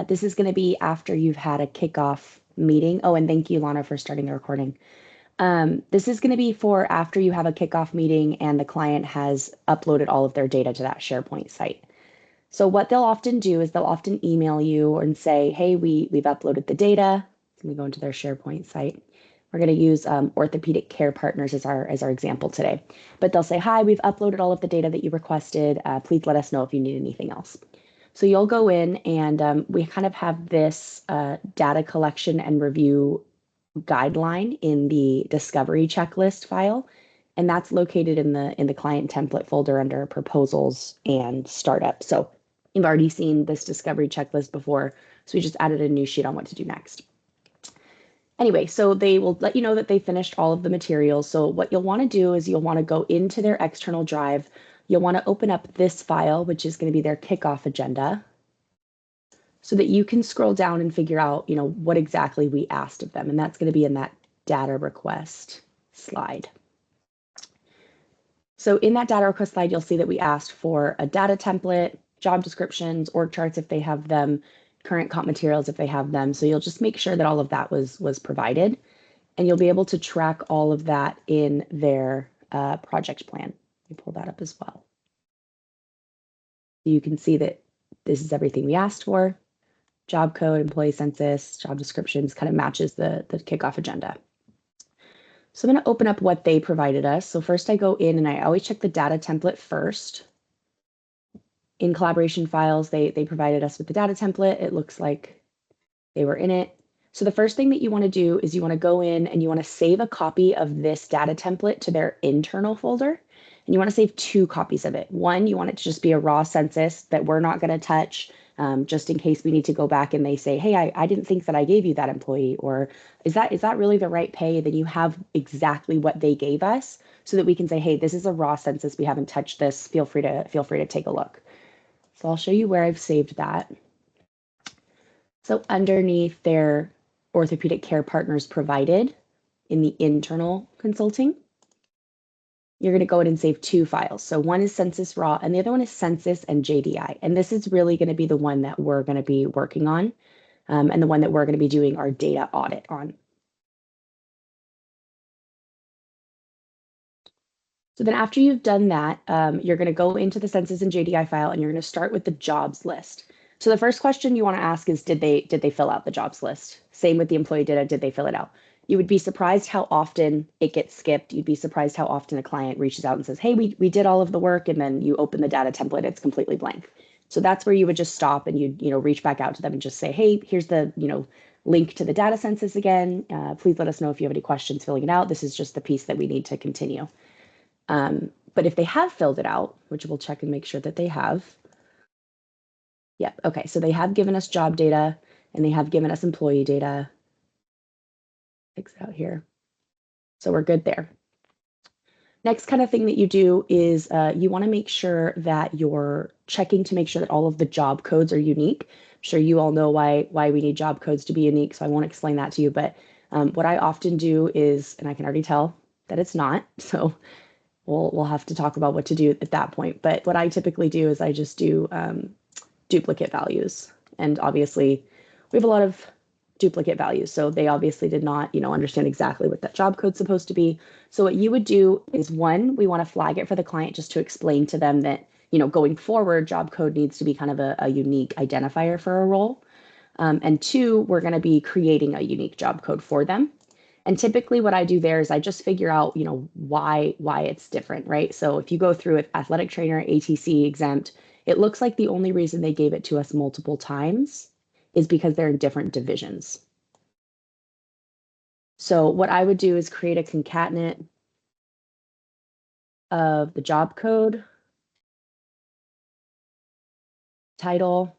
This is going to be after you've had a kickoff meeting. Oh, and thank you, Lana, for starting the recording. This is going to be for after you have a kickoff meeting and the client has uploaded all of their data to that SharePoint site. So what they'll often do is they'll often email you and say, hey, we've uploaded the data. Let me go into their SharePoint site. We're going to use Orthopedic Care Partners as our example today. But they'll say, hi, we've uploaded all of the data that you requested. Please let us know if you need anything else. So you'll go in and we kind of have this data collection and review guideline in the discovery checklist file. And that's located in the client template folder under proposals and startup. So you've already seen this discovery checklist before. So we just added a new sheet on what to do next. Anyway, so they will let you know that they finished all of the materials. So what you'll want to do is you'll want to go into their external drive. You'll want to open up this file, which is going to be their kickoff agenda, so that you can scroll down and figure out, what exactly we asked of them. And that's going to be in that data request slide. So in that data request slide, you'll see that we asked for a data template, job descriptions, org charts if they have them, current comp materials if they have them. So you'll just make sure that all of that was provided, and you'll be able to track all of that in their project plan. Let me pull that up as well. You can see that this is everything we asked for. Job code, employee census, job descriptions kind of matches the kickoff agenda. So I'm going to open up what they provided us. So first I go in and I always check the data template first. In collaboration files, they provided us with the data template. It looks like they were in it. So the first thing that you want to do is you want to go in and you want to save a copy of this data template to their internal folder. And you want to save 2 copies of it. One, you want it to just be a raw census that we're not going to touch, just in case we need to go back and they say, hey, I didn't think that I gave you that employee, or is that really the right pay? Then you have exactly what they gave us so that we can say, hey, this is a raw census. We haven't touched this. Feel free to take a look. So I'll show you where I've saved that. So underneath their Orthopedic Care Partners provided in the internal consulting, you're going to go in and save 2 files. So one is Census Raw and the other one is Census and JDI. And this is really going to be the one that we're going to be working on and the one that we're going to be doing our data audit on. So then after you've done that, you're going to go into the Census and JDI file and you're going to start with the jobs list. So the first question you want to ask is, did they fill out the jobs list? Same with the employee data, did they fill it out? You would be surprised how often it gets skipped. You'd be surprised how often a client reaches out and says, hey, we did all of the work, and then you open the data template, it's completely blank. So that's where you would just stop and you'd reach back out to them and just say, hey, here's the link to the data census again. Please let us know if you have any questions filling it out. This is just the piece that we need to continue. But if they have filled it out, which we'll check and make sure that they have. Yep. Okay. So they have given us job data and they have given us employee data. Fix it out here. So we're good there. Next kind of thing that you do is you want to make sure that you're checking to make sure that all of the job codes are unique. I'm sure you all know why we need job codes to be unique, so I won't explain that to you. But what I often do is, and I can already tell that it's not, so we'll have to talk about what to do at that point. But what I typically do is I just do duplicate values. And obviously, we have a lot of duplicate values. So they obviously did not, understand exactly what that job code's supposed to be. So what you would do is, one, we want to flag it for the client just to explain to them that, going forward, job code needs to be kind of a unique identifier for a role. And 2, we're going to be creating a unique job code for them. And typically what I do there is I just figure out, why it's different, right? So if you go through it, athletic trainer, ATC, exempt, it looks like the only reason they gave it to us multiple times is because they're in different divisions. So what I would do is create a concatenate of the job code, title,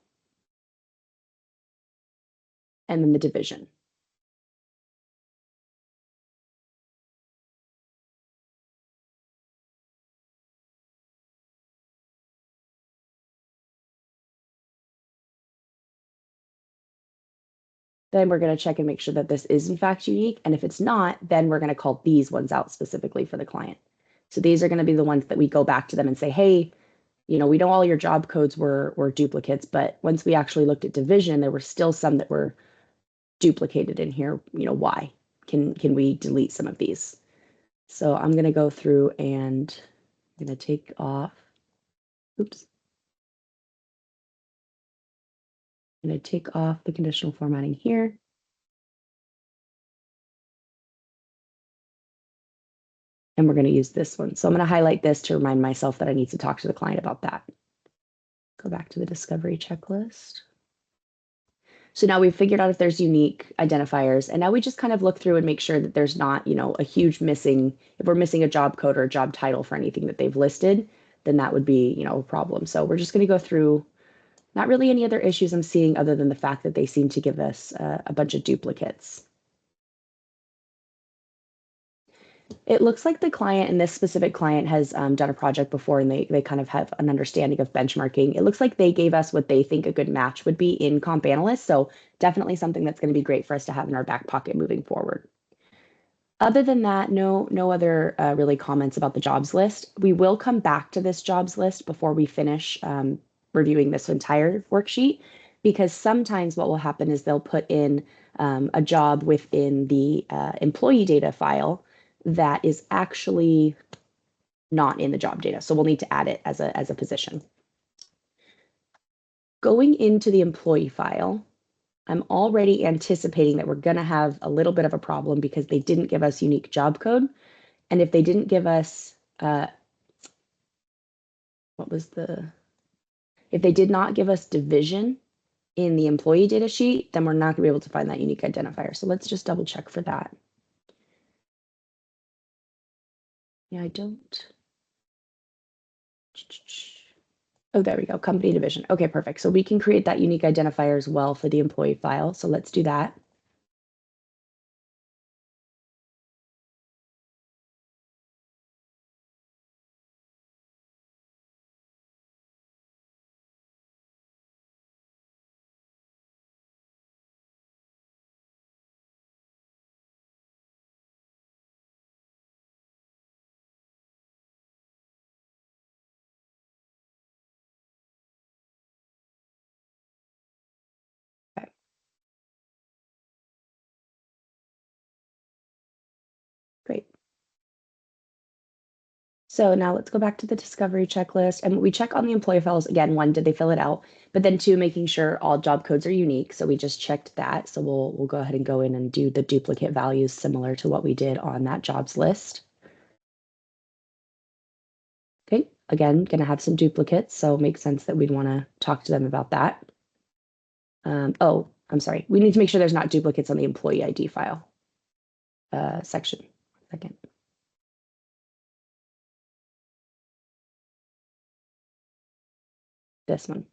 and then the division. Then we're going to check and make sure that this is in fact unique. And if it's not, then we're going to call these ones out specifically for the client. So these are going to be the ones that we go back to them and say, hey, we know all your job codes were duplicates, but once we actually looked at division, there were still some that were duplicated in here. Why? Can we delete some of these? So I'm going to go through and I'm going to take off. Oops. I'm going to take off the conditional formatting here. And we're going to use this one. So I'm going to highlight this to remind myself that I need to talk to the client about that. Go back to the discovery checklist. So now we've figured out if there's unique identifiers, and now we just kind of look through and make sure that there's not, a huge missing. If we're missing a job code or a job title for anything that they've listed, then that would be, a problem. So we're just going to go through, not really any other issues I'm seeing other than the fact that they seem to give us a bunch of duplicates. It looks like the client and this specific client has done a project before and they kind of have an understanding of benchmarking. It looks like they gave us what they think a good match would be in Comp Analyst. So definitely something that's going to be great for us to have in our back pocket moving forward. Other than that, no other really comments about the jobs list. We will come back to this jobs list before we finish reviewing this entire worksheet, because sometimes what will happen is they'll put in a job within the employee data file that is actually not in the job data. So we'll need to add it as a position. Going into the employee file, I'm already anticipating that we're going to have a little bit of a problem because they didn't give us unique job code. And if they didn't give us, if they did not give us division in the employee data sheet, then we're not going to be able to find that unique identifier. So let's just double check for that. Yeah, I don't. Oh, there we go. Company division. Okay, perfect. So we can create that unique identifier as well for the employee file. So let's do that. Okay. Great. So now let's go back to the discovery checklist and we check on the employee files again. One, did they fill it out? But then two, making sure all job codes are unique. So we just checked that. So we'll go ahead and go in and do the duplicate values similar to what we did on that jobs list. Okay, again, gonna have some duplicates, so it makes sense that we'd want to talk to them about that. Oh, I'm sorry. We need to make sure there's not duplicates on the employee ID file section. Second. This one.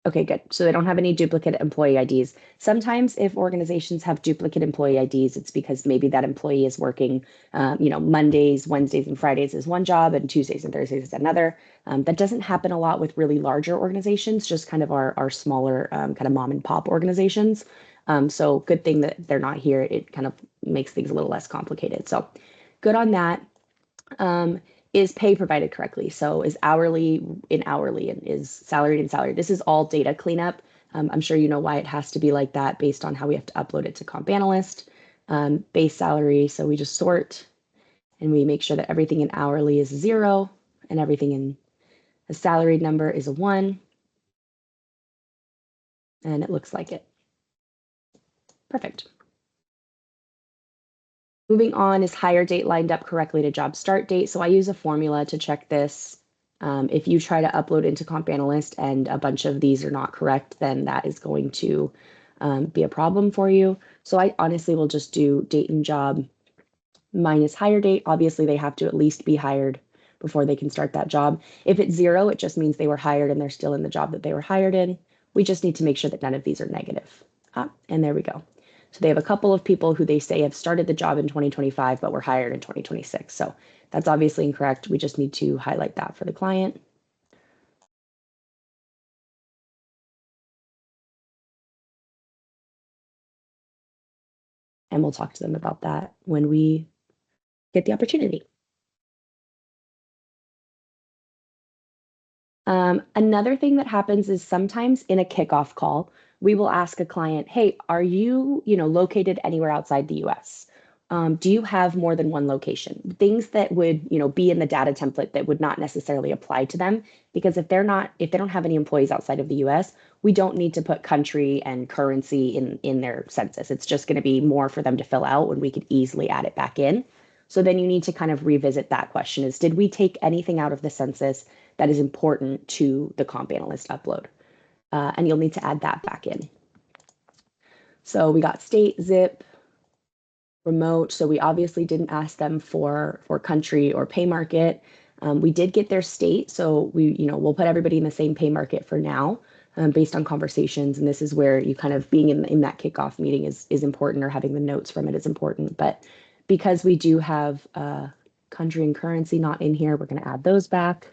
Okay, good. So they don't have any duplicate employee IDs. Sometimes if organizations have duplicate employee IDs, it's because maybe that employee is working, Mondays, Wednesdays, and Fridays is one job and Tuesdays and Thursdays is another. That doesn't happen a lot with really larger organizations, just kind of our smaller kind of mom and pop organizations. So good thing that they're not here. It kind of makes things a little less complicated. So good on that. Is pay provided correctly? So is hourly in hourly and is salaried in salary? This is all data cleanup. I'm sure you know why it has to be like that based on how we have to upload it to Comp Analyst. Base salary, so we just sort and we make sure that everything in hourly is 0 and everything in a salaried number is a 1. And it looks like it. Perfect. Moving on, is hire date lined up correctly to job start date? So I use a formula to check this. If you try to upload into Comp Analyst and a bunch of these are not correct, then that is going to be a problem for you. So I honestly will just do date and job minus hire date. Obviously, they have to at least be hired before they can start that job. If it's 0, it just means they were hired and they're still in the job that they were hired in. We just need to make sure that none of these are negative. And there we go. So they have a couple of people who they say have started the job in 2025, but were hired in 2026. So that's obviously incorrect. We just need to highlight that for the client. And we'll talk to them about that when we get the opportunity. Another thing that happens is sometimes in a kickoff call, we will ask a client, "Hey, are you, located anywhere outside the US? Do you have more than one location?" Things that would, be in the data template that would not necessarily apply to them, because if they don't have any employees outside of the US, we don't need to put country and currency in their census. It's just going to be more for them to fill out when we could easily add it back in. So then you need to kind of revisit that question is, did we take anything out of the census that is important to the comp analyst upload? And you'll need to add that back in. So we got state, zip, remote. So we obviously didn't ask them for country or pay market. We did get their state. So we'll put everybody in the same pay market for now, based on conversations. And this is where you kind of being in that kickoff meeting is important, or having the notes from it is important. But because we do have country and currency not in here, we're going to add those back.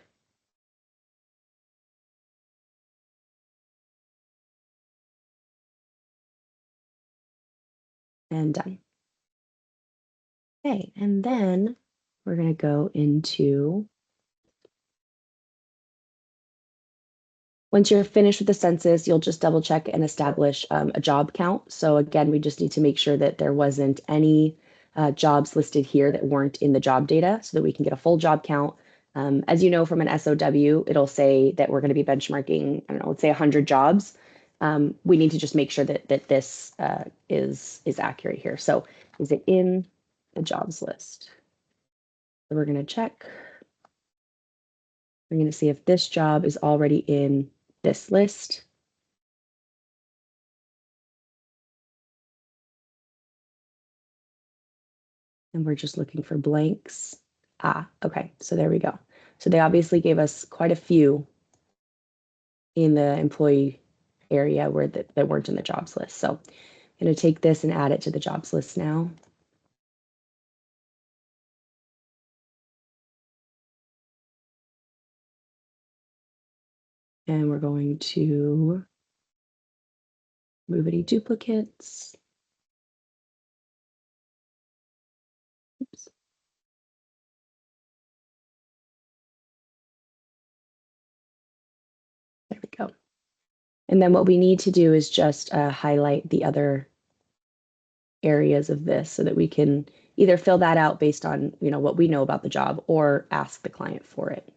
And done. Okay, and then we're going to go into, once you're finished with the census, you'll just double check and establish a job count. So again, we just need to make sure that there wasn't any jobs listed here that weren't in the job data, so that we can get a full job count. As you know, from an SOW, it'll say that we're going to be benchmarking, I don't know, let's say 100 jobs. We need to just make sure that this is accurate here. So is it in the jobs list? So we're going to check. We're going to see if this job is already in this list. And we're just looking for blanks. Okay, so there we go. So they obviously gave us quite a few in the employee area where that weren't in the jobs list. So I'm going to take this and add it to the jobs list now. And we're going to remove any duplicates. Oops. There we go. And then what we need to do is just highlight the other areas of this so that we can either fill that out based on, what we know about the job, or ask the client for it.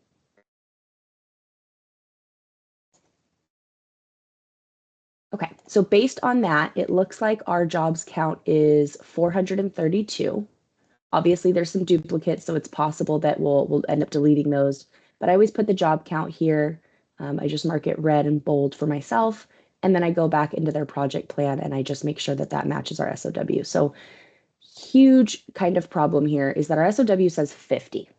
Okay, so based on that, it looks like our jobs count is 432. Obviously, there's some duplicates, so it's possible that we'll end up deleting those. But I always put the job count here. I just mark it red and bold for myself, and then I go back into their project plan and I just make sure that that matches our SOW. So huge kind of problem here is that our SOW says 50.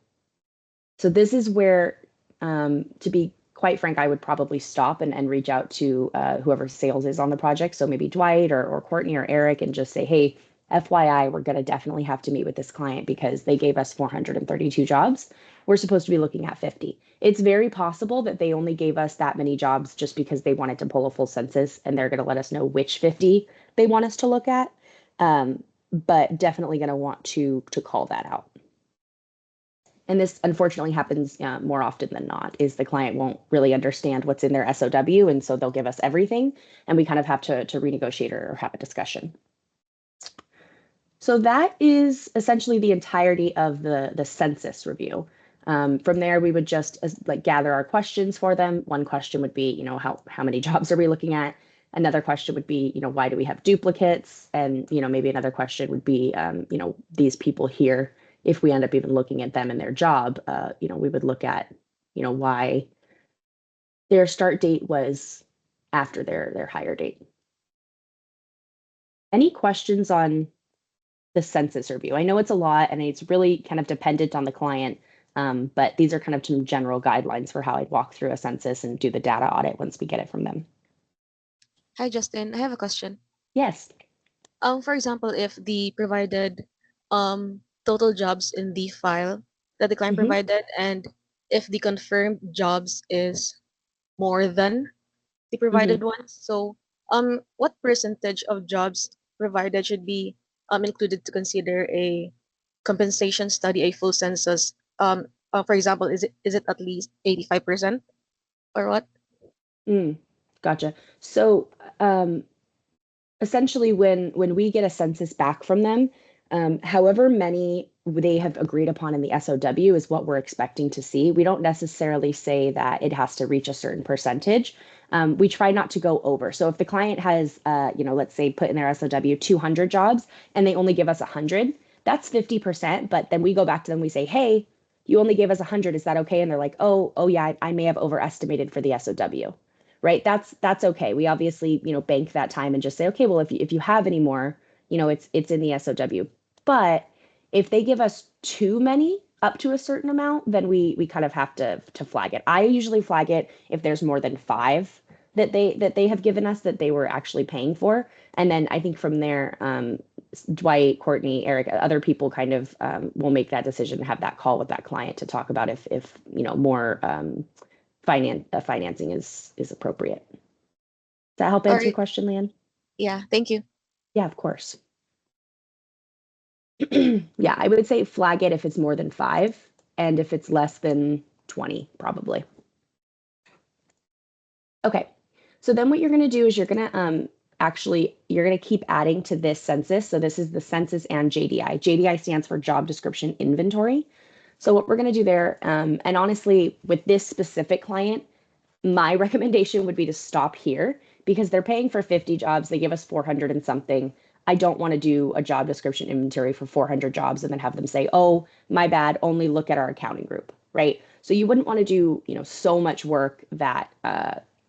So this is where, to be quite frank, I would probably stop and reach out to whoever sales is on the project. So maybe Dwight or Courtney or Eric, and just say, hey, FYI, we're going to definitely have to meet with this client because they gave us 432 jobs. We're supposed to be looking at 50. It's very possible that they only gave us that many jobs just because they wanted to pull a full census, and they're going to let us know which 50 they want us to look at. But definitely going to want to call that out. And this unfortunately happens more often than not, is the client won't really understand what's in their SOW, and so they'll give us everything, and we kind of have to renegotiate or have a discussion. So that is essentially the entirety of the census review. From there, we would just gather our questions for them. One question would be, how many jobs are we looking at? Another question would be, why do we have duplicates? And, maybe another question would be, these people here, if we end up even looking at them and their job, we would look at, why their start date was after their hire date. Any questions on the census review? I know it's a lot and it's really kind of dependent on the client, but these are kind of some general guidelines for how I'd walk through a census and do the data audit once we get it from them. Hi, Justin. I have a question. Yes. For example, if the provided total jobs in the file that the client Mhm. provided, and if the confirmed jobs is more than the provided ones, so what percentage of jobs provided should be included to consider a compensation study a full census? For example, is it at least 85% or what? Mm, gotcha. So essentially when we get a census back from them, however many they have agreed upon in the SOW is what we're expecting to see. We don't necessarily say that it has to reach a certain percentage. We try not to go over. So if the client has, let's say put in their SOW 200 jobs and they only give us 100, that's 50%. But then we go back to them, we say, hey, you only gave us 100. Is that okay? And they're like, oh yeah, I may have overestimated for the SOW, right? That's okay. We obviously, bank that time and just say, okay, well, if you have any more, it's in the SOW. But if they give us too many up to a certain amount, then we kind of have to flag it. I usually flag it if there's more than 5 that they have given us that they were actually paying for. And then I think from there, Dwight, Courtney, Eric, other people kind of will make that decision and have that call with that client to talk about if more financing is appropriate. Does that help All answer your right. question, Leanne? Yeah, thank you. Yeah, of course. Yeah, I would say flag it if it's more than 5 and if it's less than 20, probably. Okay, so then what you're going to do is you're going to keep adding to this census. So this is the census and JDI. JDI stands for job description inventory. So what we're going to do there, and honestly, with this specific client, my recommendation would be to stop here because they're paying for 50 jobs. They give us 400 and something. I don't want to do a job description inventory for 400 jobs and then have them say, oh, my bad, only look at our accounting group, right? So you wouldn't want to do, so much work that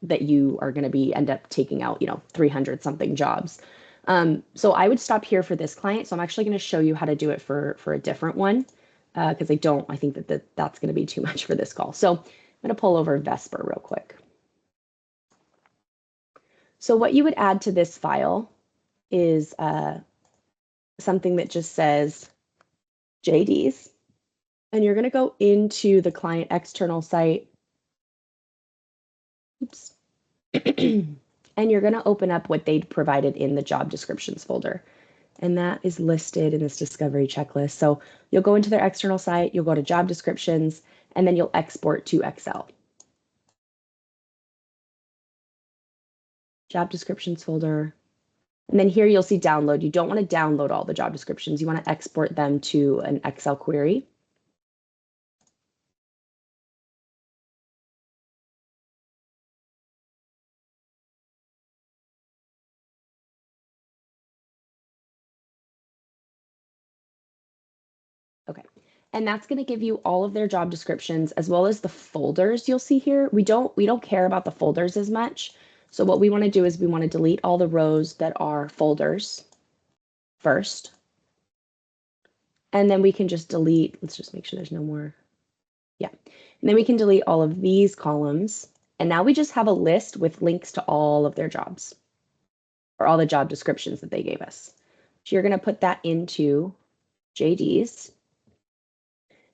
you are going to end up taking out, 300 something jobs. So I would stop here for this client. So I'm actually going to show you how to do it for a different one because I think that's going to be too much for this call. So I'm going to pull over Vesper real quick. So what you would add to this file is something that just says JDs. And you're going to go into the client external site. Oops. And you're going to open up what they provided in the job descriptions folder. And that is listed in this discovery checklist. So you'll go into their external site, you'll go to job descriptions, and then you'll export to Excel. Job descriptions folder. And then here you'll see download. You don't want to download all the job descriptions. You want to export them to an Excel query. Okay. And that's going to give you all of their job descriptions as well as the folders you'll see here. We don't care about the folders as much. So what we want to do is we want to delete all the rows that are folders first. And then we can just delete, let's just make sure there's no more. Yeah. And then we can delete all of these columns. And now we just have a list with links to all of their jobs or all the job descriptions that they gave us. So you're going to put that into JDs.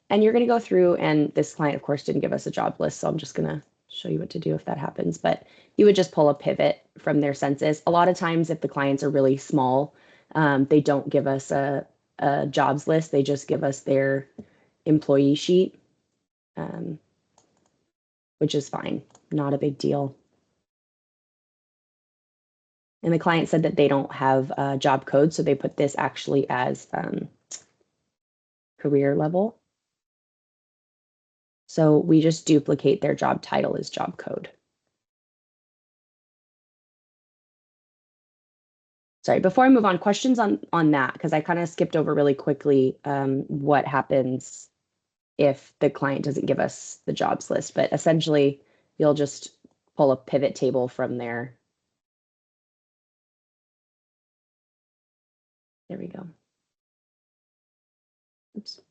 And you're going to go through, and this client, of course, didn't give us a job list, so I'm just going to show you what to do if that happens. But you would just pull a pivot from their census. A lot of times, if the clients are really small, they don't give us a jobs list. They just give us their employee sheet, which is fine, not a big deal. And the client said that they don't have a job code, so they put this actually as career level. So we just duplicate their job title as job code. Sorry, before I move on, questions on that, because I kind of skipped over really quickly what happens if the client doesn't give us the jobs list. But essentially, you'll just pull a pivot table from there. There we go. Oops.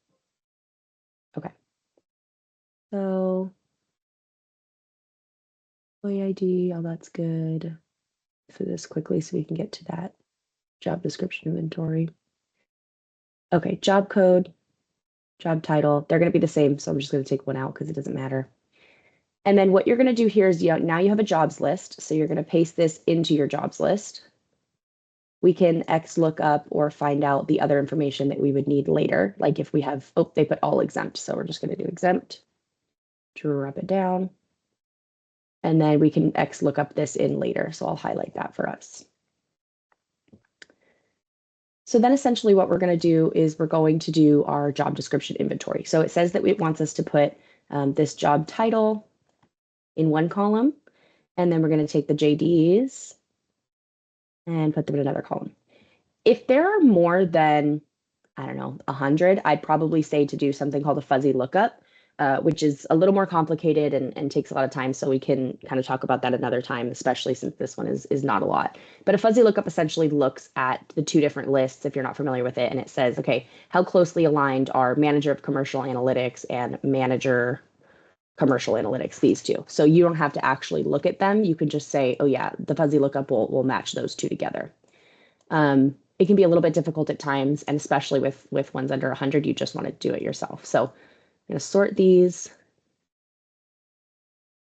Okay. So employee ID, all that's good. For this quickly so we can get to that job description inventory. Okay, job code, job title, they're going to be the same. So I'm just going to take one out because it doesn't matter. And then what you're going to do here is now you have a jobs list. So you're going to paste this into your jobs list. We can XLOOKUP or find out the other information that we would need later. Like if we have, oh, they put all exempt. So we're just going to do exempt, drop it down. And then we can XLOOKUP this in later. So I'll highlight that for us. So then essentially what we're going to do is we're going to do our job description inventory. So it says that it wants us to put this job title in one column, and then we're going to take the JDs and put them in another column. If there are more than, I don't know, 100, I'd probably say to do something called a fuzzy lookup, which is a little more complicated and takes a lot of time. So we can kind of talk about that another time, especially since this one is not a lot. But a fuzzy lookup essentially looks at the two different lists, if you're not familiar with it, and it says, okay, how closely aligned are manager of commercial analytics and manager commercial analytics, these two. So you don't have to actually look at them. You can just say, oh yeah, the fuzzy lookup will match those two together. It can be a little bit difficult at times, and especially with ones under 100, you just want to do it yourself. So I'm going to sort these.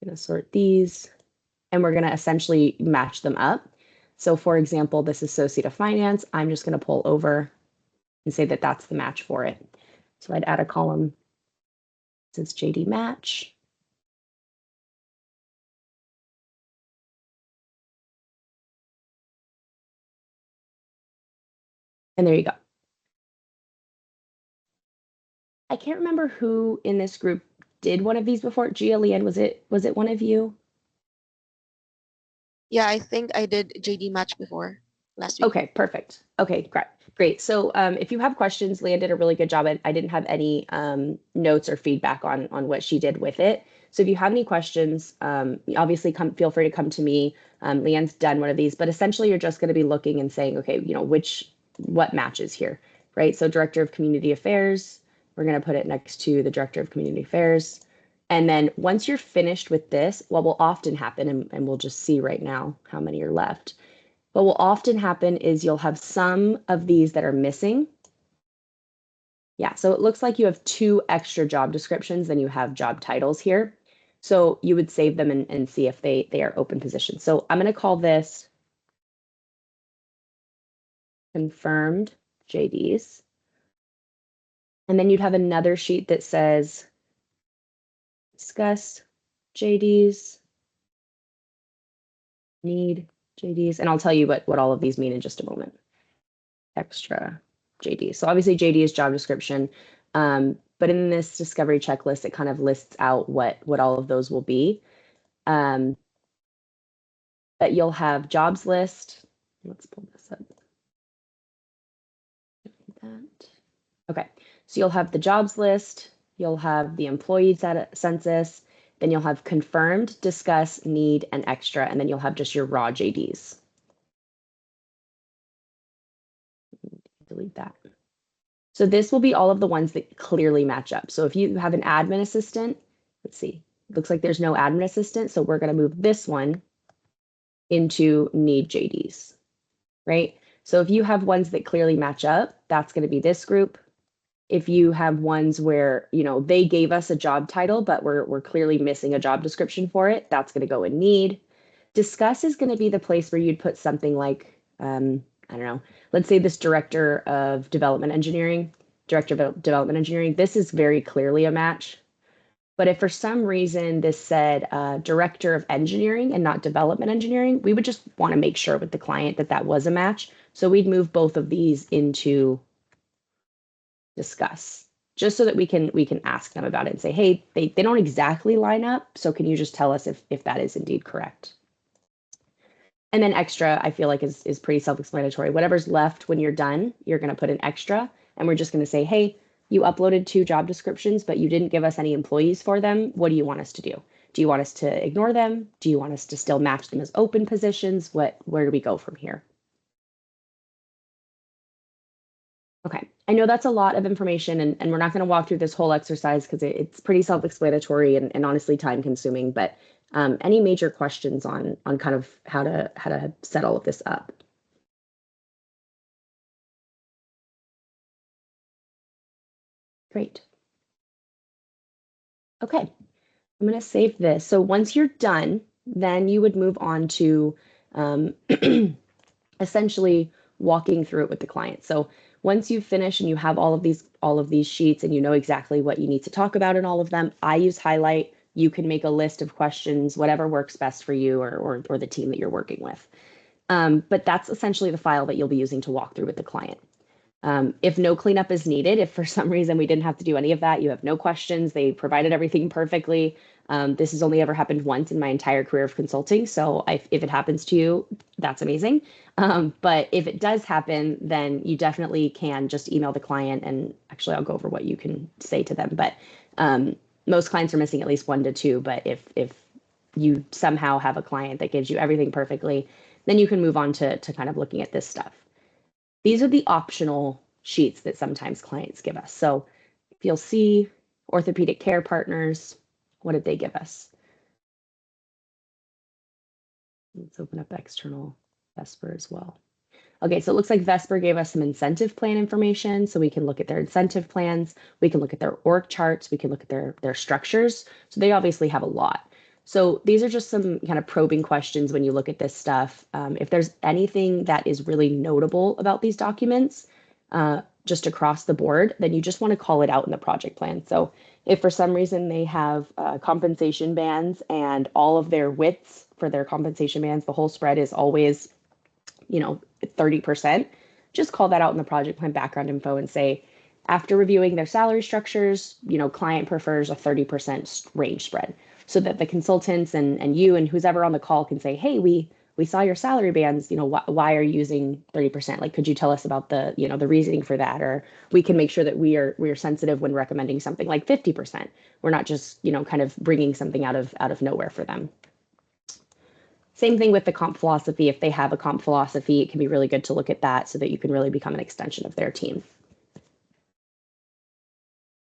I'm going to sort these, and we're going to essentially match them up. So for example, this associate of finance, I'm just going to pull over and say that that's the match for it. So I'd add a column that says JD match. And there you go. I can't remember who in this group did one of these before. Gia, Leanne, was it one of you? Yeah, I think I did JD match before last week. Okay, perfect. Okay, great. Great. So if you have questions, Leanne did a really good job. I didn't have any notes or feedback on what she did with it. So if you have any questions, obviously feel free to come to me. Leanne's done one of these, but essentially you're just going to be looking and saying, okay, what matches here, right? So Director of Community Affairs, we're going to put it next to the Director of Community Affairs. And then once you're finished with this, what will often happen, and we'll just see right now how many are left. What will often happen is you'll have some of these that are missing. Yeah, so it looks like you have 2 extra job descriptions than you have job titles here. So you would save them and see if they are open positions. So I'm going to call this confirmed JDs. And then you'd have another sheet that says discuss JDs, need JDs, and I'll tell you what all of these mean in just a moment. Extra JD. So obviously JD is job description, but in this discovery checklist, it kind of lists out what all of those will be. But you'll have jobs list. Let's pull this up. That. Okay, so you'll have the jobs list, you'll have the employee census, then you'll have confirmed, discuss, need, and extra, and then you'll have just your raw JDs. Delete that. So this will be all of the ones that clearly match up. So if you have an admin assistant, let's see, looks like there's no admin assistant. So we're going to move this one into need JDs, right? So if you have ones that clearly match up, that's going to be this group. If you have ones where, they gave us a job title, but we're clearly missing a job description for it, that's going to go in need. Discuss is going to be the place where you'd put something like, I don't know, let's say this Director of Development Engineering, this is very clearly a match. But if for some reason this said Director of Engineering and not Development Engineering, we would just want to make sure with the client that was a match. So we'd move both of these into discuss, just so that we can ask them about it and say, hey, they don't exactly line up. So can you just tell us if that is indeed correct? And then extra, I feel like is pretty self-explanatory. Whatever's left when you're done, you're going to put an extra, and we're just going to say, hey, you uploaded 2 job descriptions, but you didn't give us any employees for them. What do you want us to do? Do you want us to ignore them? Do you want us to still match them as open positions? Where do we go from here? Okay, I know that's a lot of information, and we're not going to walk through this whole exercise because it's pretty self-explanatory and honestly time-consuming, but any major questions on kind of how to set all of this up? Great. Okay, I'm going to save this. So once you're done, then you would move on to essentially walking through it with the client. So once you've finished and you have all of these sheets and you know exactly what you need to talk about in all of them, I use Highlight. You can make a list of questions, whatever works best for you or the team that you're working with. But that's essentially the file that you'll be using to walk through with the client. If no cleanup is needed, if for some reason we didn't have to do any of that, you have no questions, they provided everything perfectly. This has only ever happened once in my entire career of consulting. So if it happens to you, that's amazing. But if it does happen, then you definitely can just email the client. And actually, I'll go over what you can say to them. But most clients are missing at least 1 to 2. But if you somehow have a client that gives you everything perfectly, then you can move on to kind of looking at this stuff. These are the optional sheets that sometimes clients give us. So if you'll see Orthopedic Care Partners, what did they give us? Let's open up external Vesper as well. Okay, so it looks like Vesper gave us some incentive plan information, so we can look at their incentive plans, we can look at their org charts, we can look at their structures. So they obviously have a lot. So these are just some kind of probing questions when you look at this stuff. If there's anything that is really notable about these documents, just across the board, then you just want to call it out in the project plan. So if for some reason they have compensation bands and all of their widths for their compensation bands, the whole spread is always, 30%, just call that out in the project plan background info and say, after reviewing their salary structures, client prefers a 30% range spread, so that the consultants and you and who's ever on the call can say, hey, we saw your salary bands, why are you using 30%? Like, could you tell us about the, the reasoning for that? Or we can make sure that we are sensitive when recommending something like 50%. We're not just, kind of bringing something out of nowhere for them. Same thing with the comp philosophy. If they have a comp philosophy, it can be really good to look at that so that you can really become an extension of their team.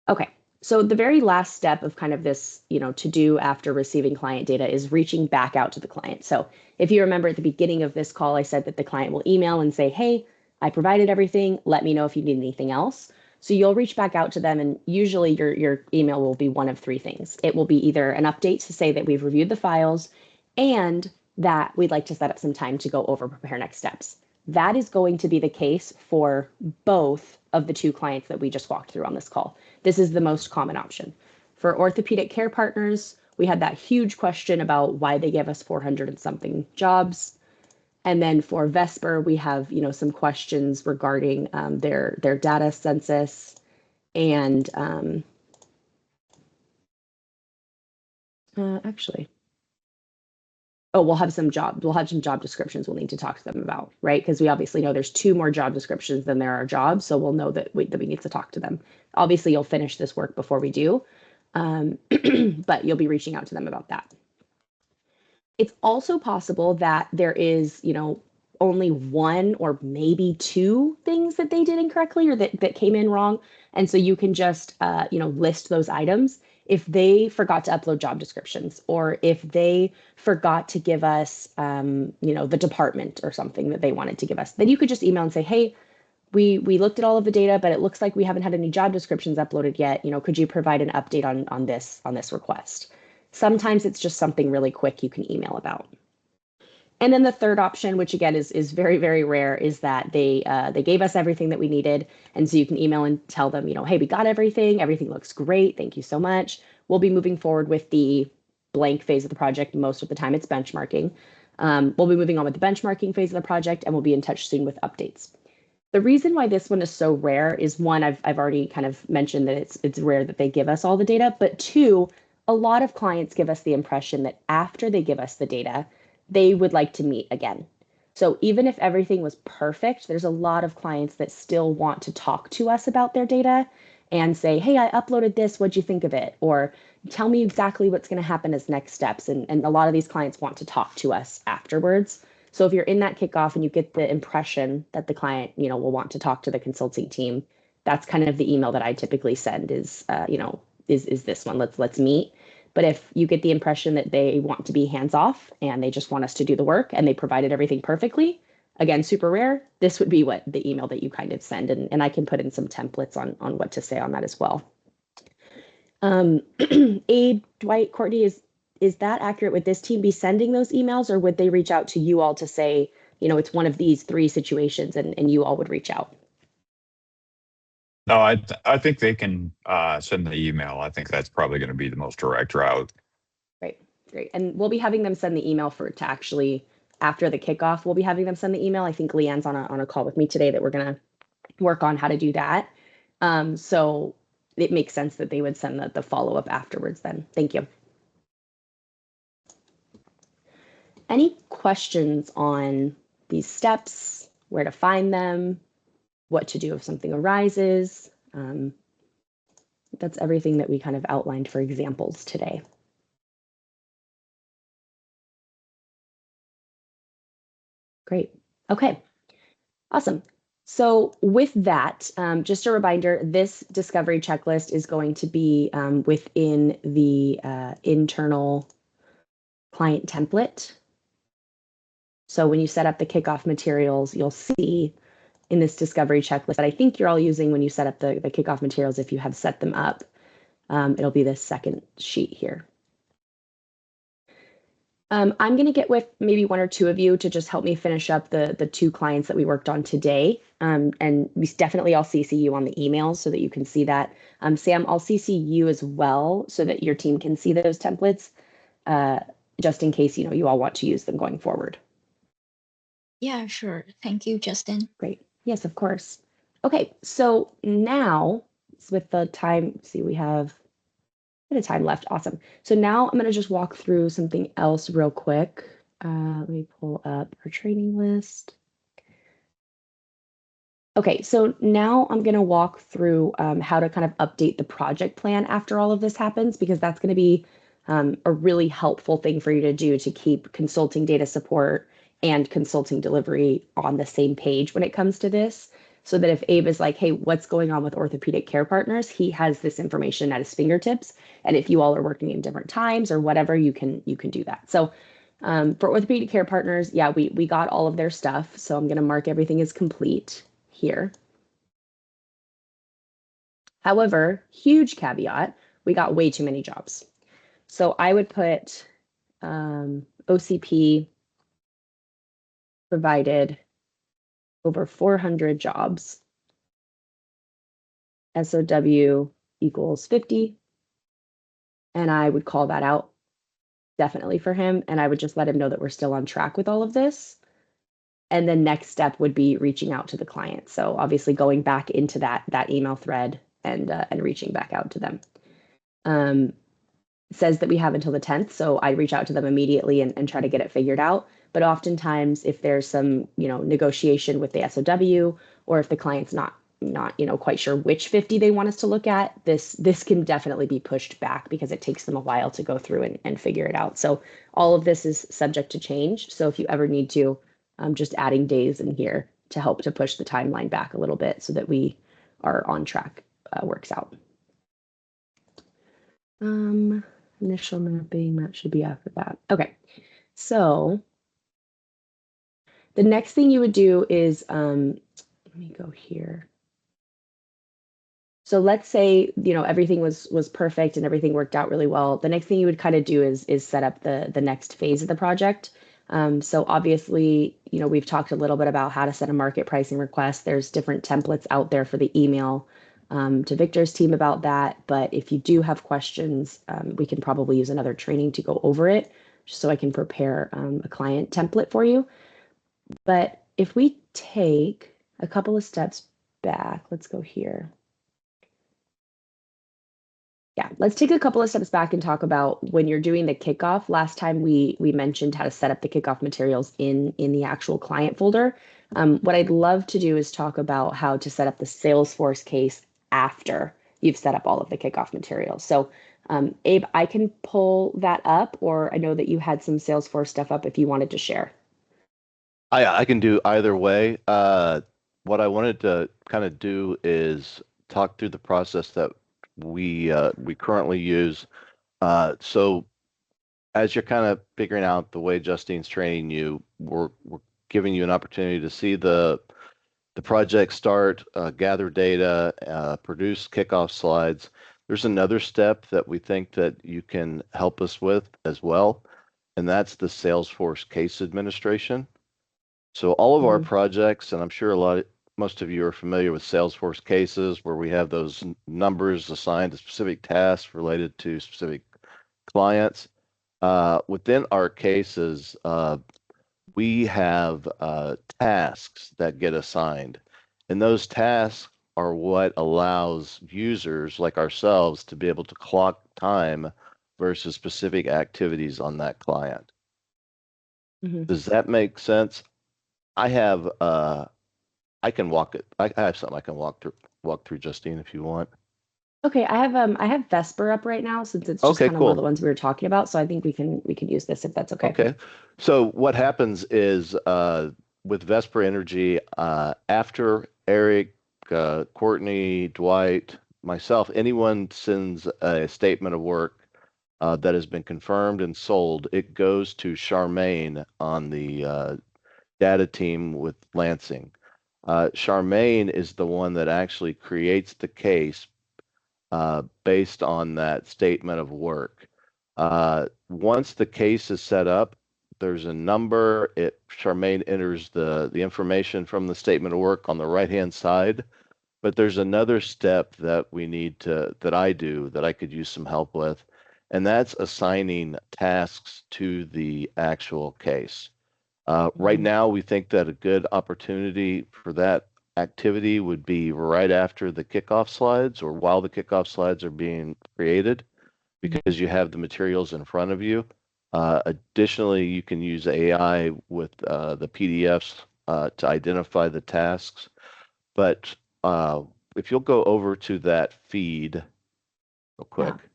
Okay, so the very last step of kind of this, to do after receiving client data is reaching back out to the client. So if you remember at the beginning of this call, I said that the client will email and say, hey, I provided everything. Let me know if you need anything else. So you'll reach back out to them, and usually your email will be one of 3 things. It will be either an update to say that we've reviewed the files and that we'd like to set up some time to go over prepare next steps. That is going to be the case for both of the 2 clients that we just walked through on this call. This is the most common option. For Orthopedic Care Partners, we had that huge question about why they gave us 400 and something jobs. And then for Vesper, we have, some questions regarding their data census and actually, we'll have some job descriptions we'll need to talk to them about, right? Because we obviously know there's 2 more job descriptions than there are jobs, so we'll know that we need to talk to them. Obviously, you'll finish this work before we do, but you'll be reaching out to them about that. It's also possible that there is, only 1 or maybe 2 things that they did incorrectly or that came in wrong, and so you can just, list those items. If they forgot to upload job descriptions, or if they forgot to give us, the department or something that they wanted to give us, then you could just email and say, hey, we looked at all of the data, but it looks like we haven't had any job descriptions uploaded yet. Could you provide an update on this request? Sometimes it's just something really quick you can email about. And then the third option, which again is very, very rare, is that they gave us everything that we needed. And so you can email and tell them, hey, we got everything. Everything looks great. Thank you so much. We'll be moving forward with the blank phase of the project. Most of the time it's benchmarking. We'll be moving on with the benchmarking phase of the project, and we'll be in touch soon with updates. The reason why this one is so rare is, 1, I've already kind of mentioned that it's rare that they give us all the data, but 2, a lot of clients give us the impression that after they give us the data, they would like to meet again. So even if everything was perfect, there's a lot of clients that still want to talk to us about their data and say, hey, I uploaded this, what'd you think of it? Or tell me exactly what's going to happen as next steps. And a lot of these clients want to talk to us afterwards. So if you're in that kickoff and you get the impression that the client, will want to talk to the consulting team, that's kind of the email that I typically send is this one, let's meet. But if you get the impression that they want to be hands-off and they just want us to do the work and they provided everything perfectly, again, super rare, this would be what the email that you kind of send. And I can put in some templates on what to say on that as well. Abe, Dwight, Courtney, is that accurate? Would this team be sending those emails, or would they reach out to you all to say, it's one of these three situations and you all would reach out. No, I think they can send the email. I think that's probably going to be the most direct route. Great. And we'll be having them send the email to actually, after the kickoff, we'll be having them send the email. I think Leanne's on a call with me today that we're going to work on how to do that. So it makes sense that they would send the follow-up afterwards then. Thank you. Any questions on these steps, where to find them, what to do if something arises? That's everything that we kind of outlined for examples today. Great. Okay. Awesome. So with that, just a reminder, this discovery checklist is going to be within the internal client template. So when you set up the kickoff materials, you'll see in this discovery checklist that I think you're all using when you set up the kickoff materials, if you have set them up, it'll be this second sheet here. I'm going to get with maybe one or two of you to just help me finish up the two clients that we worked on today. And we definitely I'll CC you on the emails so that you can see that. Sam, I'll CC you as well so that your team can see those templates, just in case you all want to use them going forward. Yeah, sure. Thank you, Justin. Great. Yes, of course. Okay, so now with the time, see, we have a bit of time left. Awesome. So now I'm going to just walk through something else real quick. Let me pull up our training list. Okay, so now I'm going to walk through how to kind of update the project plan after all of this happens, because that's going to be a really helpful thing for you to do to keep consulting data support and consulting delivery on the same page when it comes to this. So that if Abe is like, hey, what's going on with Orthopedic Care Partners? He has this information at his fingertips. And if you all are working in different times or whatever, you can do that. So for Orthopedic Care Partners, yeah, we got all of their stuff. So I'm going to mark everything as complete here. However, huge caveat, we got way too many jobs. So I would put OCP provided over 400 jobs. SOW equals 50. And I would call that out definitely for him. And I would just let him know that we're still on track with all of this. And the next step would be reaching out to the client. So obviously going back into that email thread and reaching back out to them. It says that we have until the 10th. So I reach out to them immediately and try to get it figured out. But oftentimes if there's some, negotiation with the SOW, or if the client's not quite sure which 50 they want us to look at, this can definitely be pushed back because it takes them a while to go through and figure it out. So all of this is subject to change. So if you ever need to, just adding days in here to help to push the timeline back a little bit so that we are on track works out. Initial mapping, that should be after that. Okay, so the next thing you would do is, let me go here. So let's say, everything was perfect and everything worked out really well. The next thing you would kind of do is set up the next phase of the project. So obviously, we've talked a little bit about how to set a market pricing request. There's different templates out there for the email to Victor's team about that. But if you do have questions, we can probably use another training to go over it, just so I can prepare a client template for you. But if we take a couple of steps back, let's go here. Yeah, let's take a couple of steps back and talk about when you're doing the kickoff. Last time we mentioned how to set up the kickoff materials in the actual client folder. What I'd love to do is talk about how to set up the Salesforce case after you've set up all of the kickoff materials. So Abe, I can pull that up, or I know that you had some Salesforce stuff up if you wanted to share. I can do either way. What I wanted to kind of do is talk through the process that we currently use. So as you're kind of figuring out the way Justine's training you, we're giving you an opportunity to see the project start, gather data, produce kickoff slides. There's another step that we think that you can help us with as well, and that's the Salesforce case administration. So all of our Mhm. projects, and I'm sure most of you are familiar with Salesforce cases where we have those numbers assigned to specific tasks related to specific clients. Within our cases, we have tasks that get assigned, and those tasks are what allows users like ourselves to be able to clock time versus specific activities on that client. Mhm. Does that make sense? I have I can walk it. I have something I can walk through, Justine, if you want. Okay, I have Vesper up right now since it's just Okay, kind of one of the cool. ones we were talking about. So I think we can use this if that's okay. Okay. So what happens is with Vesper Energy, after Eric, Courtney, Dwight, myself, anyone sends a statement of work that has been confirmed and sold, it goes to Charmaine on the data team with Lansing. Charmaine is the one that actually creates the case based on that statement of work. Once the case is set up, there's a number. Charmaine enters the information from the statement of work on the right-hand side, but there's another step that we need to that I do that I could use some help with, and that's assigning tasks to the actual case. Right Mhm. now, we think that a good opportunity for that activity would be right after the kickoff slides or while the kickoff slides are being created, because you have the materials in front of you. Additionally, you can use AI with the PDFs to identify the tasks. But if you'll go over to that feed real quick. Yeah.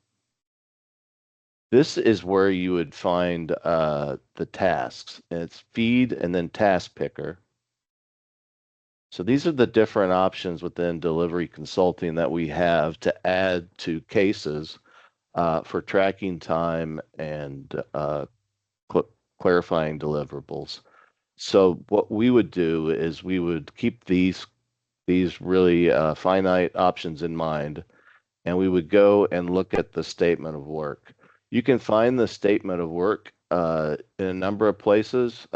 This is where you would find the tasks. And it's feed and then task picker. So these are the different options within delivery consulting that we have to add to cases for tracking time and clarifying deliverables. So what we would do is we would keep these really finite options in mind, and we would go and look at the statement of work. You can find the statement of work in a number of places.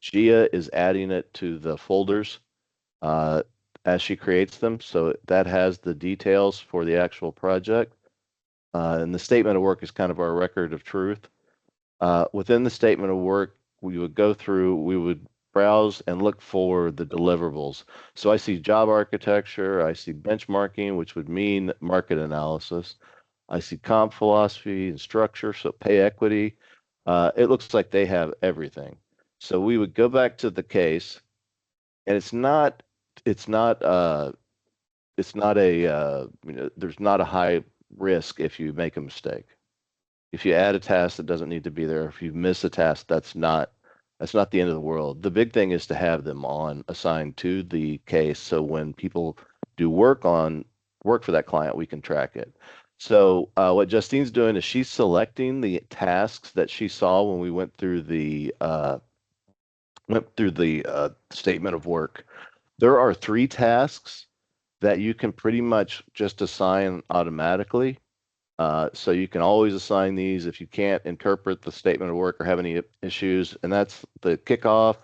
Gia is adding it to the folders as she creates them. So that has the details for the actual project. And the statement of work is kind of our record of truth. Within the statement of work, we would go through, we would browse and look for the deliverables. So I see job architecture, I see benchmarking, which would mean market analysis. I see comp philosophy and structure, so pay equity. It looks like they have everything. So we would go back to the case, and it's not there's not a high risk if you make a mistake. If you add a task that doesn't need to be there, if you miss a task, that's not the end of the world. The big thing is to have them assigned to the case, so when people do work for that client, we can track it. So what Justine's doing is she's selecting the tasks that she saw when we went through the statement of work. There are 3 tasks that you can pretty much just assign automatically. So you can always assign these if you can't interpret the statement of work or have any issues. And that's the kickoff,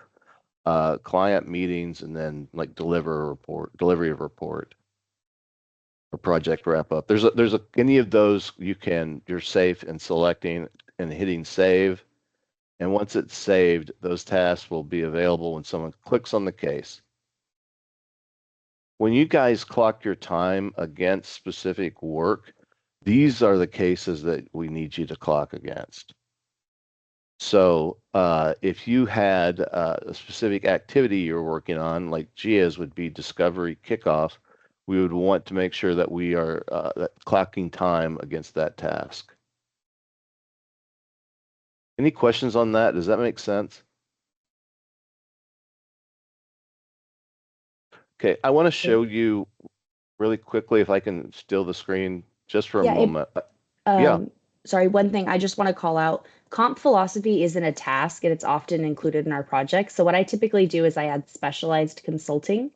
client meetings, and then like delivery of report or project wrap up. Any of those you're safe in selecting and hitting save. And once it's saved, those tasks will be available when someone clicks on the case. When you guys clock your time against specific work, these are the cases that we need you to clock against. So if you had a specific activity you're working on, like Gia's would be discovery kickoff, we would want to make sure that we are clocking time against that task. Any questions on that? Does that make sense? Okay, I want to show you really quickly, if I can steal the screen just for a Yeah, moment. Yeah. Sorry, one thing I just want to call out, comp philosophy isn't a task and it's often included in our projects. So what I typically do is I add specialized consulting,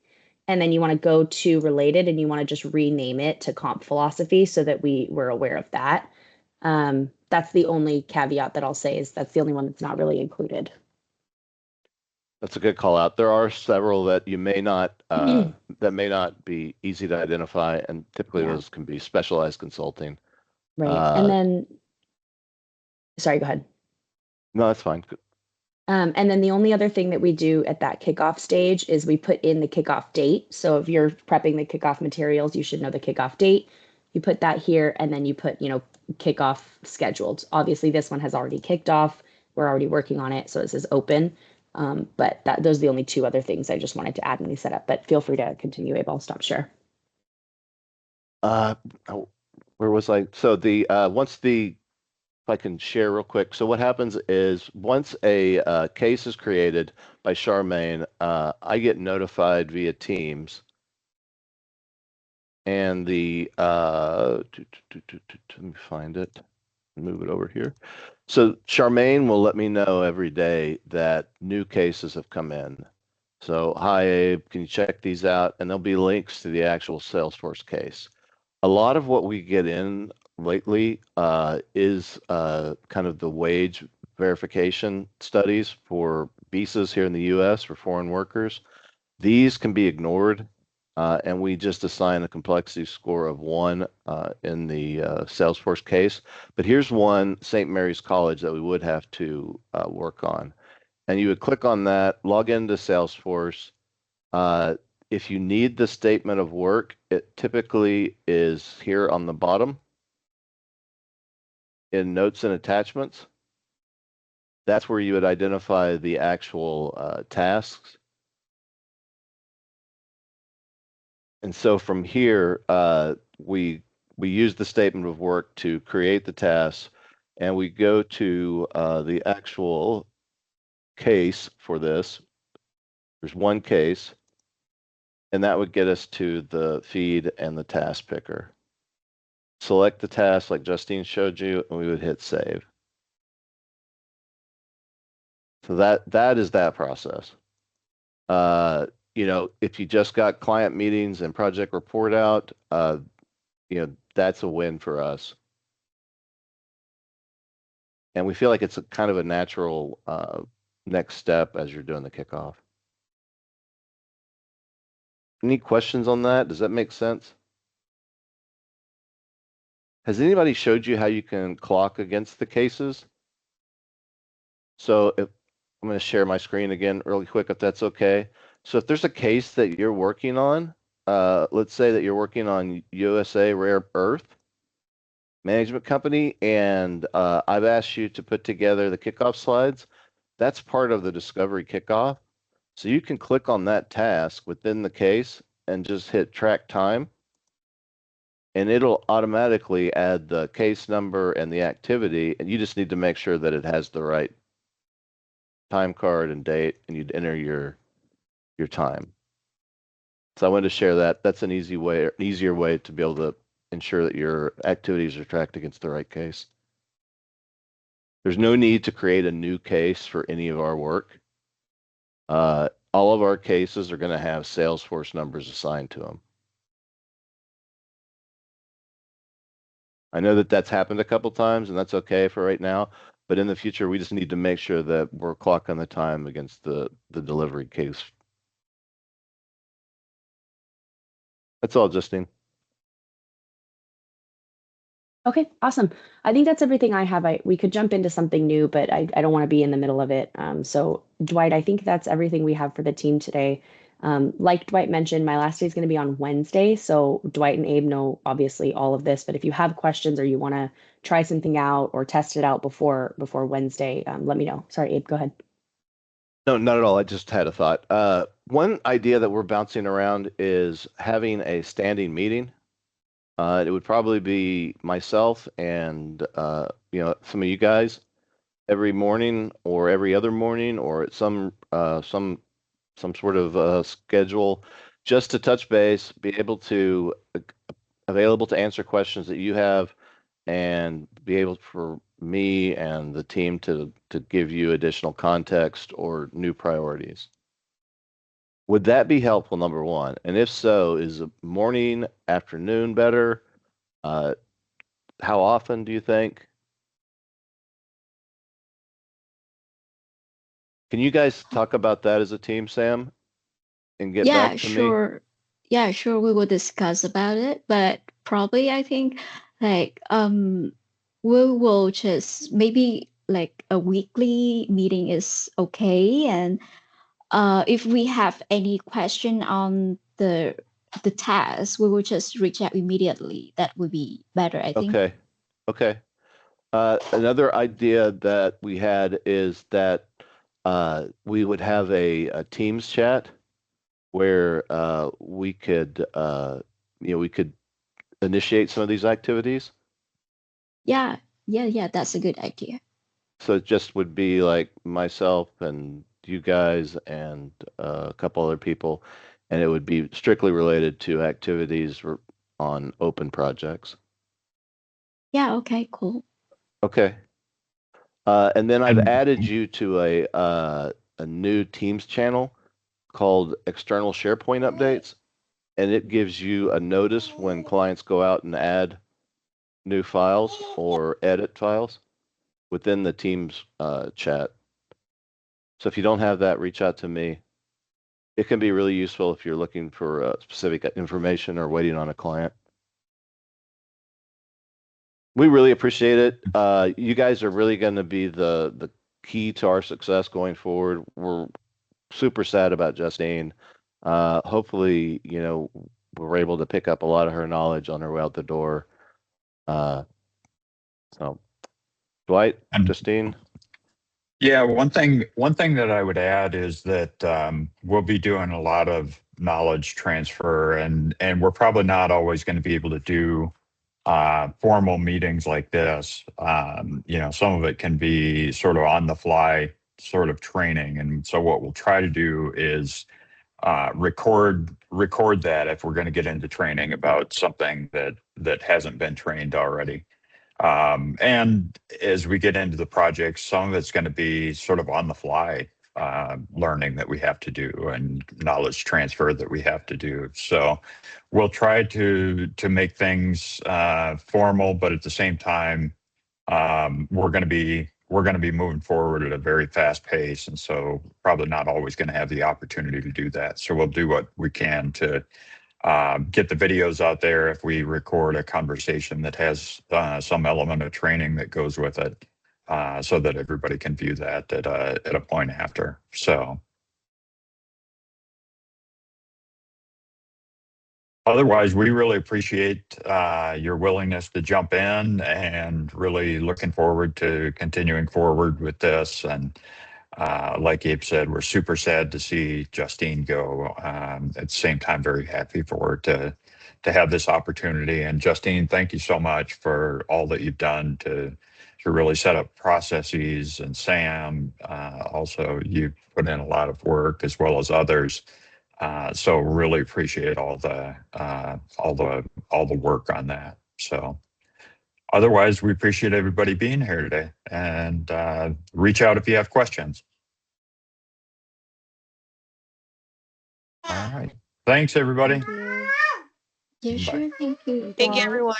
and then you want to go to related and you want to just rename it to comp philosophy so that we're aware of that. That's the only caveat that I'll say, is that's the only one that's not really included. That's a good call out. There are several that you may not that may not be easy to identify, and typically Yeah. those can be specialized consulting. Right. And then, sorry, go ahead. No, that's fine. And then the only other thing that we do at that kickoff stage is we put in the kickoff date. So if you're prepping the kickoff materials, you should know the kickoff date. You put that here, and then you put, kickoff scheduled. Obviously, this one has already kicked off. We're already working on it, so it says open. But those are the only two other things I just wanted to add in the setup. But feel free to continue, Abe. I'll stop share. Where was I? So if I can share real quick. So what happens is once a case is created by Charmaine, I get notified via Teams. And let me find it, move it over here. So Charmaine will let me know every day that new cases have come in. So, hi Abe, can you check these out? And there'll be links to the actual Salesforce case. A lot of what we get in lately is kind of the wage verification studies for visas here in the US for foreign workers. These can be ignored, and we just assign a complexity score of 1 in the Salesforce case. But here's one, St. Mary's College, that we would have to work on. And you would click on that, log into Salesforce. If you need the statement of work, it typically is here on the bottom in notes and attachments. That's where you would identify the actual tasks. And so from here, we use the statement of work to create the tasks, and we go to the actual case for this. There's one case, and that would get us to the feed and the task picker. Select the task like Justine showed you, and we would hit save. So that is that process. If you just got client meetings and project report out, that's a win for us. And we feel like it's a kind of a natural next step as you're doing the kickoff. Any questions on that? Does that make sense? Has anybody showed you how you can clock against the cases? So I'm going to share my screen again really quick, if that's okay. So if there's a case that you're working on, let's say that you're working on USA Rare Earth Management Company, and I've asked you to put together the kickoff slides. That's part of the discovery kickoff. So you can click on that task within the case and just hit track time, and it'll automatically add the case number and the activity, and you just need to make sure that it has the right time card and date, and you'd enter your time. So I wanted to share that. That's an easier way to be able to ensure that your activities are tracked against the right case. There's no need to create a new case for any of our work. All of our cases are going to have Salesforce numbers assigned to them. I know that that's happened a couple times, and that's okay for right now. But in the future, we just need to make sure that we're clocking the time against the delivery case. That's all, Justine. Okay, awesome. I think that's everything I have. We could jump into something new, but I don't want to be in the middle of it. So Dwight, I think that's everything we have for the team today. Like Dwight mentioned, my last day is going to be on Wednesday. So Dwight and Abe know obviously all of this, but if you have questions or you want to try something out or test it out before Wednesday, let me know. Sorry, Abe, go ahead. No, not at all. I just had a thought. One idea that we're bouncing around is having a standing meeting. It would probably be myself and some of you guys every morning or every other morning or at some sort of schedule, just to touch base, be able to available to answer questions that you have, and be able for me and the team to give you additional context or new priorities. Would that be helpful, number one? And if so, is morning, afternoon better? How often do you think? Can you guys talk about that as a team, Sam? And get Yeah, back to me? sure. Yeah, sure. We will discuss about it, but probably I think like we will just maybe like a weekly meeting is okay, and if we have any question on the task, we will just reach out immediately. That would be better, I think. Okay, okay. Another idea that we had is that we would have a Teams chat where we could we could initiate some of these activities. Yeah, yeah, that's a good idea. So it just would be like myself and you guys and a couple other people, and it would be strictly related to activities on open projects. Yeah, okay, cool. Okay. And then I've And- added you to a new Teams channel called External SharePoint Updates, and it gives you a notice when clients go out and add new files or edit files within the Teams chat. So if you don't have that, reach out to me. It can be really useful if you're looking for specific information or waiting on a client. We really appreciate it. You guys are really going to be the key to our success going forward. We're super sad about Justine. Hopefully, we're able to pick up a lot of her knowledge on her way out the door. So, Dwight, And- Justine. Yeah, one thing that I would add is that we'll be doing a lot of knowledge transfer, and we're probably not always going to be able to do formal meetings like this. Some of it can be sort of on the fly sort of training, and so what we'll try to do is record that if we're going to get into training about something that hasn't been trained already. And as we get into the projects, some of it's going to be sort of on the fly learning that we have to do and knowledge transfer that we have to do. So we'll try to make things formal, but at the same time, we're going to be moving forward at a very fast pace, and so probably not always going to have the opportunity to do that. So we'll do what we can to get the videos out there if we record a conversation that has some element of training that goes with it, so that everybody can view that at a point after. So otherwise, we really appreciate your willingness to jump in, and really looking forward to continuing forward with this. And like Abe said, we're super sad to see Justine go. At the same time, very happy for her to have this opportunity. And Justine, thank you so much for all that you've done to really set up processes. And Sam, also you've put in a lot of work, as well as others. So really appreciate all the work on that. So otherwise, we appreciate everybody being here today, and reach out if you have questions. All right. Thanks, everybody. Thank you. Yeah, Bye. sure. Thank you. Thank you, Bye. everyone.